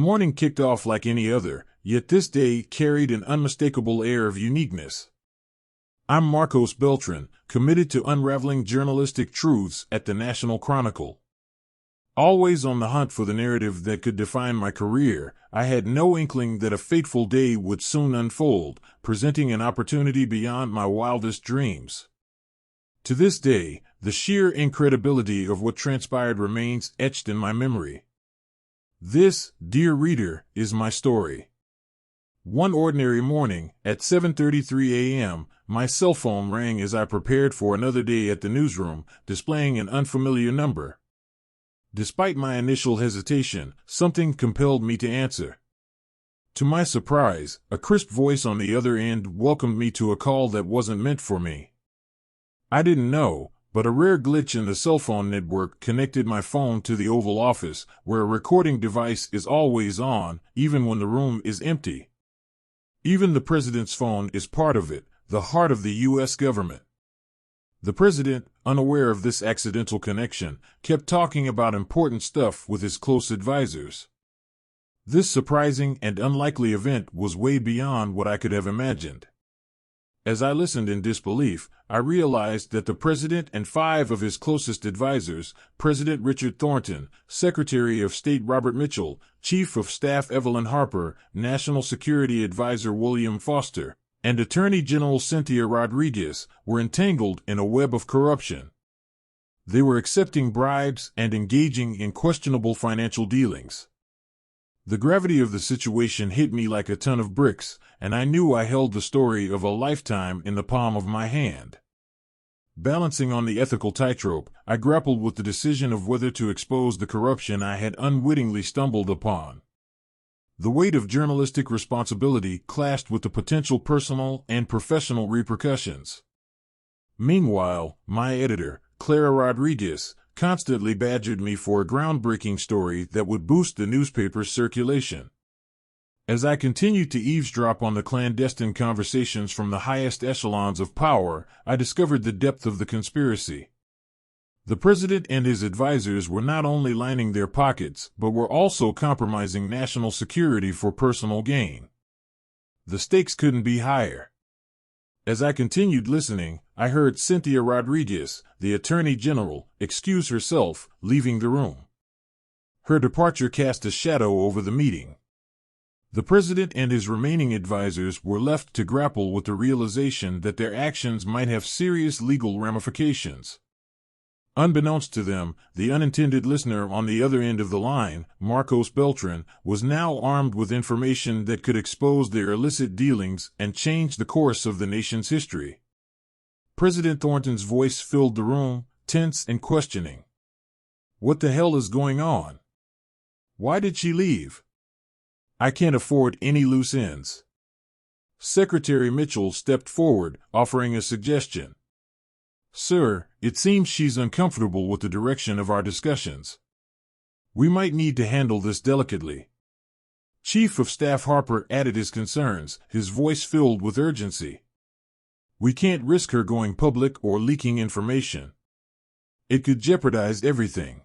morning kicked off like any other, yet this day carried an unmistakable air of uniqueness. I'm Marcos Beltran, committed to unraveling journalistic truths at the National Chronicle. Always on the hunt for the narrative that could define my career, I had no inkling that a fateful day would soon unfold, presenting an opportunity beyond my wildest dreams. To this day, the sheer incredibility of what transpired remains etched in my memory. This, dear reader, is my story. One ordinary morning, at 7:33 a.m., my cell phone rang as I prepared for another day at the newsroom, displaying an unfamiliar number. Despite my initial hesitation, something compelled me to answer. To my surprise, a crisp voice on the other end welcomed me to a call that wasn't meant for me. I didn't know, but a rare glitch in the cell phone network connected my phone to the Oval Office, where a recording device is always on, even when the room is empty. Even the president's phone is part of it, the heart of the U.S. government. The president, unaware of this accidental connection, kept talking about important stuff with his close advisors. This surprising and unlikely event was way beyond what I could have imagined. As I listened in disbelief, I realized that the president and 5 of his closest advisors, President Richard Thornton, Secretary of State Robert Mitchell, Chief of Staff Evelyn Harper, National Security Advisor William Foster, and Attorney General Cynthia Rodriguez, were entangled in a web of corruption. They were accepting bribes and engaging in questionable financial dealings. The gravity of the situation hit me like a ton of bricks, and I knew I held the story of a lifetime in the palm of my hand. Balancing on the ethical tightrope, I grappled with the decision of whether to expose the corruption I had unwittingly stumbled upon. The weight of journalistic responsibility clashed with the potential personal and professional repercussions. Meanwhile, my editor, Clara Rodriguez, constantly badgered me for a groundbreaking story that would boost the newspaper's circulation. As I continued to eavesdrop on the clandestine conversations from the highest echelons of power, I discovered the depth of the conspiracy. The president and his advisors were not only lining their pockets, but were also compromising national security for personal gain. The stakes couldn't be higher. As I continued listening, I heard Cynthia Rodriguez, the Attorney General, excuse herself, leaving the room. Her departure cast a shadow over the meeting. The president and his remaining advisors were left to grapple with the realization that their actions might have serious legal ramifications. Unbeknownst to them, the unintended listener on the other end of the line, Marcos Beltran, was now armed with information that could expose their illicit dealings and change the course of the nation's history. President Thornton's voice filled the room, tense and questioning. What the hell is going on? Why did she leave? I can't afford any loose ends. Secretary Mitchell stepped forward, offering a suggestion. Sir, it seems she's uncomfortable with the direction of our discussions. We might need to handle this delicately. Chief of Staff Harper added his concerns, his voice filled with urgency. We can't risk her going public or leaking information. It could jeopardize everything.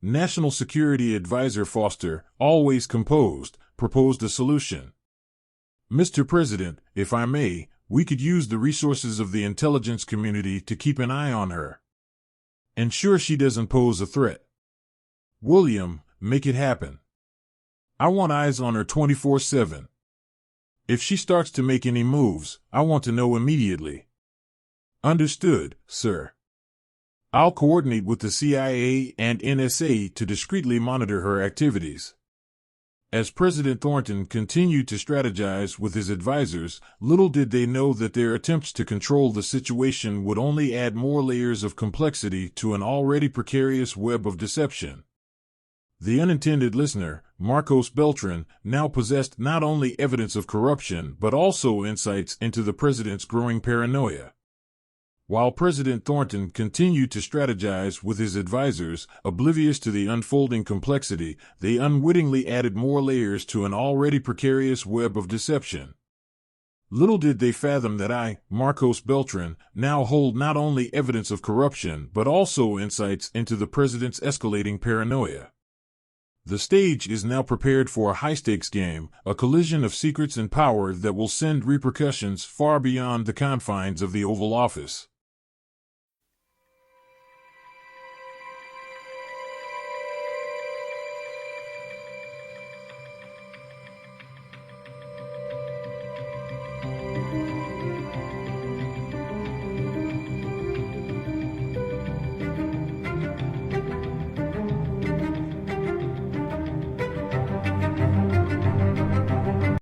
National Security Advisor Foster, always composed, proposed a solution. Mr. President, if I may, we could use the resources of the intelligence community to keep an eye on her. Ensure she doesn't pose a threat. William, make it happen. I want eyes on her 24/7. If she starts to make any moves, I want to know immediately. Understood, sir. I'll coordinate with the CIA and NSA to discreetly monitor her activities. As President Thornton continued to strategize with his advisors, little did they know that their attempts to control the situation would only add more layers of complexity to an already precarious web of deception. The unintended listener, Marcos Beltran, now possessed not only evidence of corruption but also insights into the president's growing paranoia. While President Thornton continued to strategize with his advisors, oblivious to the unfolding complexity, they unwittingly added more layers to an already precarious web of deception. Little did they fathom that I, Marcos Beltran, now hold not only evidence of corruption but also insights into the president's escalating paranoia. The stage is now prepared for a high-stakes game, a collision of secrets and power that will send repercussions far beyond the confines of the Oval Office.